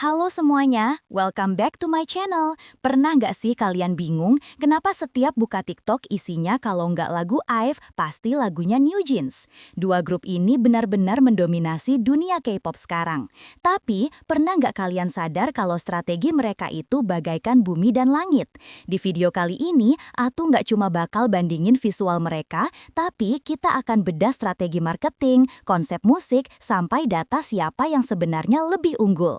Halo semuanya, welcome back to my channel. Pernah nggak sih kalian bingung kenapa setiap buka TikTok isinya kalau nggak lagu IVE, pasti lagunya New Jeans? Dua grup ini benar-benar mendominasi dunia K-pop sekarang. Tapi, pernah nggak kalian sadar kalau strategi mereka itu bagaikan bumi dan langit? Di video kali ini, Atu nggak cuma bakal bandingin visual mereka, tapi kita akan bedah strategi marketing, konsep musik, sampai data siapa yang sebenarnya lebih unggul.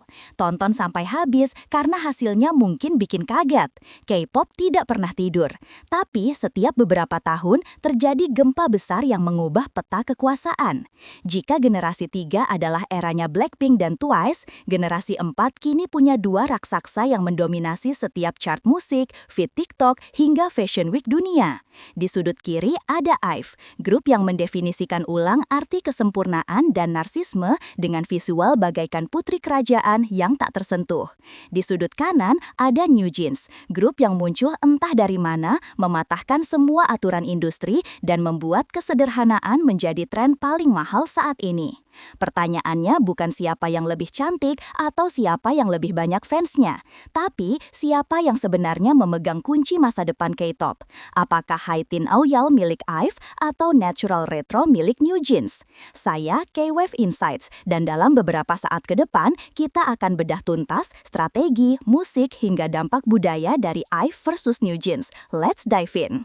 Tonton sampai habis karena hasilnya mungkin bikin kaget. K-pop tidak pernah tidur. Tapi setiap beberapa tahun terjadi gempa besar yang mengubah peta kekuasaan. Jika generasi 3 adalah eranya Blackpink dan Twice, generasi 4 kini punya dua raksasa yang mendominasi setiap chart musik, feed TikTok, hingga Fashion Week dunia. Di sudut kiri ada IVE, grup yang mendefinisikan ulang arti kesempurnaan dan narsisme dengan visual bagaikan putri kerajaan yang tak tersentuh. Di sudut kanan ada New Jeans, grup yang muncul entah dari mana, mematahkan semua aturan industri dan membuat kesederhanaan menjadi tren paling mahal saat ini. Pertanyaannya bukan siapa yang lebih cantik atau siapa yang lebih banyak fansnya, tapi siapa yang sebenarnya memegang kunci masa depan K-pop. Apakah Haetin Aoyal milik IVE atau Natural Retro milik New Jeans? Saya K-Wave Insights, dan dalam beberapa saat ke depan kita akan bedah tuntas strategi, musik, hingga dampak budaya dari IVE versus New Jeans. Let's dive in.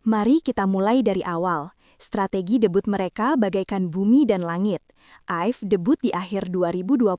Mari kita mulai dari awal. Strategi debut mereka bagaikan bumi dan langit. IVE debut di akhir 2021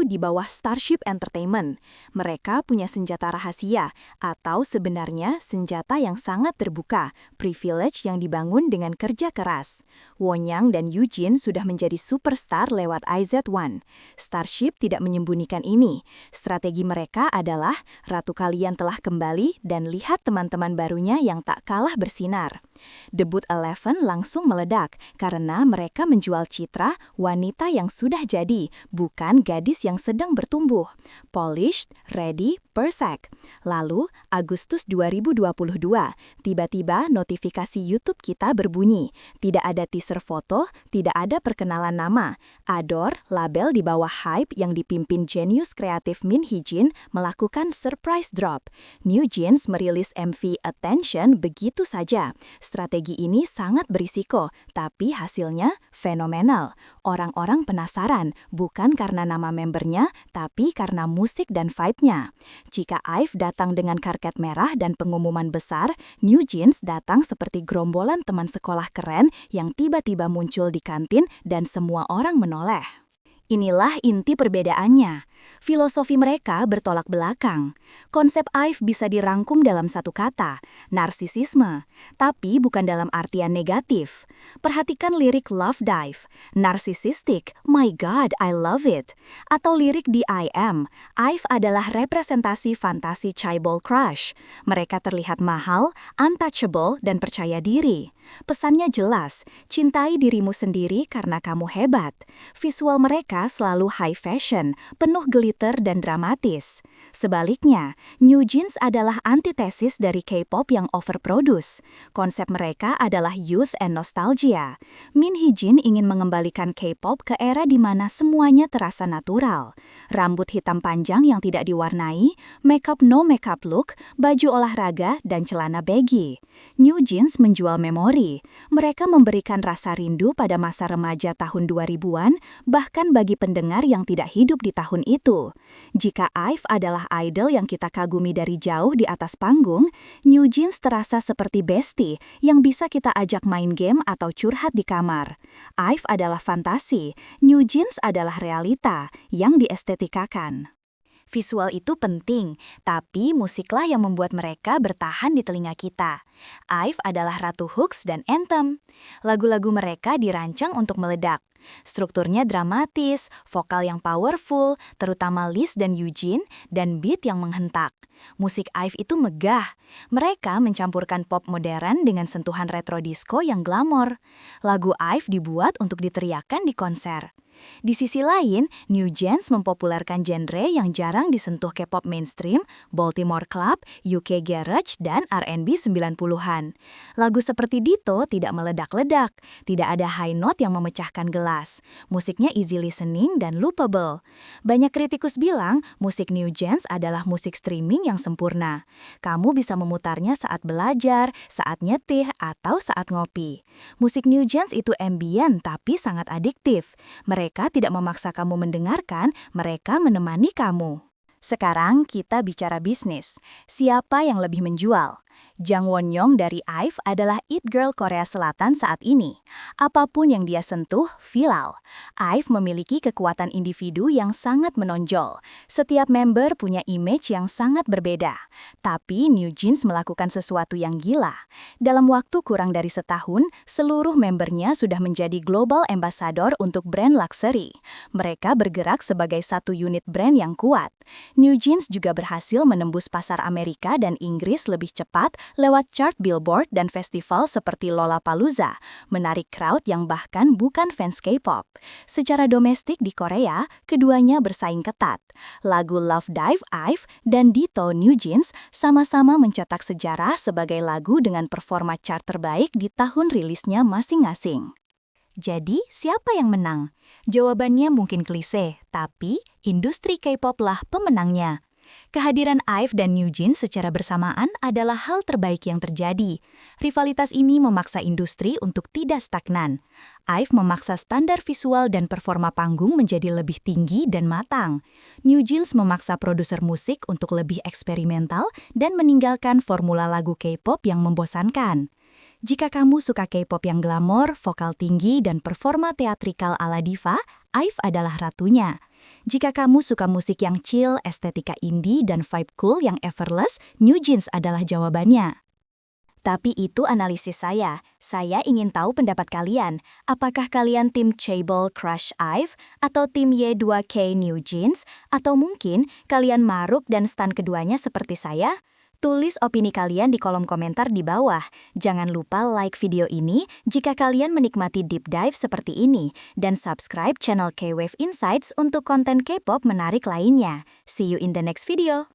di bawah Starship Entertainment. Mereka punya senjata rahasia, atau sebenarnya senjata yang sangat terbuka, privilege yang dibangun dengan kerja keras. Wonyoung dan Eugene sudah menjadi superstar lewat IZ*ONE. Starship tidak menyembunyikan ini. Strategi mereka adalah, ratu kalian telah kembali dan lihat teman-teman barunya yang tak kalah bersinar. Debut Eleven langsung meledak karena mereka menjual citra wanita yang sudah jadi, bukan gadis yang sedang bertumbuh. Polished, ready, perfect. Lalu, Agustus 2022, tiba-tiba notifikasi YouTube kita berbunyi. Tidak ada teaser foto, tidak ada perkenalan nama. Adore, label di bawah HYBE yang dipimpin jenius kreatif Min Hee-jin, melakukan surprise drop. New Jeans merilis MV Attention begitu saja. Strategi ini sangat berisiko, tapi hasilnya fenomenal. Orang-orang penasaran, bukan karena nama membernya, tapi karena musik dan vibe-nya. Jika IVE datang dengan karpet merah dan pengumuman besar, New Jeans datang seperti gerombolan teman sekolah keren yang tiba-tiba muncul di kantin dan semua orang menoleh. Inilah inti perbedaannya. Filosofi mereka bertolak belakang. Konsep IVE bisa dirangkum dalam satu kata, narsisisme, tapi bukan dalam artian negatif. Perhatikan lirik Love Dive, narcissistic, my god, I love it. Atau lirik di I Am, IVE adalah representasi fantasi chaebol crush. Mereka terlihat mahal, untouchable, dan percaya diri. Pesannya jelas, cintai dirimu sendiri karena kamu hebat. Visual mereka selalu high fashion, penuh glitter dan dramatis. Sebaliknya, New Jeans adalah antitesis dari K-pop yang overproduce. Konsep mereka adalah youth and nostalgia. Min Hee-jin ingin mengembalikan K-pop ke era di mana semuanya terasa natural. Rambut hitam panjang yang tidak diwarnai, makeup no makeup look, baju olahraga, dan celana baggy. New Jeans menjual memori. Mereka memberikan rasa rindu pada masa remaja tahun 2000-an, bahkan bagi pendengar yang tidak hidup di tahun itu. Jika IVE adalah idol yang kita kagumi dari jauh di atas panggung, New Jeans terasa seperti bestie yang bisa kita ajak main game atau curhat di kamar. IVE adalah fantasi, New Jeans adalah realita yang diestetikakan. Visual itu penting, tapi musiklah yang membuat mereka bertahan di telinga kita. IVE adalah ratu hooks dan anthem. Lagu-lagu mereka dirancang untuk meledak. Strukturnya dramatis, vokal yang powerful, terutama Liz dan Eugene, dan beat yang menghentak. Musik IVE itu megah. Mereka mencampurkan pop modern dengan sentuhan retro disco yang glamor. Lagu IVE dibuat untuk diteriakan di konser. Di sisi lain, New Jeans mempopulerkan genre yang jarang disentuh K-pop mainstream, Baltimore Club, UK Garage, dan R&B 90-an. Lagu seperti Ditto tidak meledak-ledak, tidak ada high note yang memecahkan gelas. Musiknya easy listening dan loopable. Banyak kritikus bilang musik New Jeans adalah musik streaming yang sempurna. Kamu bisa memutarnya saat belajar, saat nyetir, atau saat ngopi. Musik New Jeans itu ambient tapi sangat adiktif. Mereka tidak memaksa kamu mendengarkan, mereka menemani kamu. Sekarang kita bicara bisnis. Siapa yang lebih menjual? Jang Won-young dari IVE adalah it girl Korea Selatan saat ini. Apapun yang dia sentuh, viral. IVE memiliki kekuatan individu yang sangat menonjol. Setiap member punya image yang sangat berbeda. Tapi New Jeans melakukan sesuatu yang gila. Dalam waktu kurang dari setahun, seluruh membernya sudah menjadi global ambassador untuk brand luxury. Mereka bergerak sebagai satu unit brand yang kuat. New Jeans juga berhasil menembus pasar Amerika dan Inggris lebih cepat lewat chart Billboard dan festival seperti Lollapalooza, menarik crowd yang bahkan bukan fans K-pop. Secara domestik di Korea, keduanya bersaing ketat. Lagu Love Dive IVE dan Ditto New Jeans sama-sama mencetak sejarah sebagai lagu dengan performa chart terbaik di tahun rilisnya masing-masing. Jadi, siapa yang menang? Jawabannya mungkin klise, tapi industri K-pop lah pemenangnya. Kehadiran IVE dan New Jeans secara bersamaan adalah hal terbaik yang terjadi. Rivalitas ini memaksa industri untuk tidak stagnan. IVE memaksa standar visual dan performa panggung menjadi lebih tinggi dan matang. New Jeans memaksa produser musik untuk lebih eksperimental dan meninggalkan formula lagu K-pop yang membosankan. Jika kamu suka K-pop yang glamor, vokal tinggi, dan performa teatrikal ala diva, IVE adalah ratunya. Jika kamu suka musik yang chill, estetika indie, dan vibe cool yang effortless, New Jeans adalah jawabannya. Tapi itu analisis saya. Saya ingin tahu pendapat kalian. Apakah kalian tim Chaebol Crush IVE atau tim Y2K New Jeans? Atau mungkin kalian maruk dan stan keduanya seperti saya? Tulis opini kalian di kolom komentar di bawah. Jangan lupa like video ini jika kalian menikmati deep dive seperti ini. Dan subscribe channel K-Wave Insights untuk konten K-pop menarik lainnya. See you in the next video.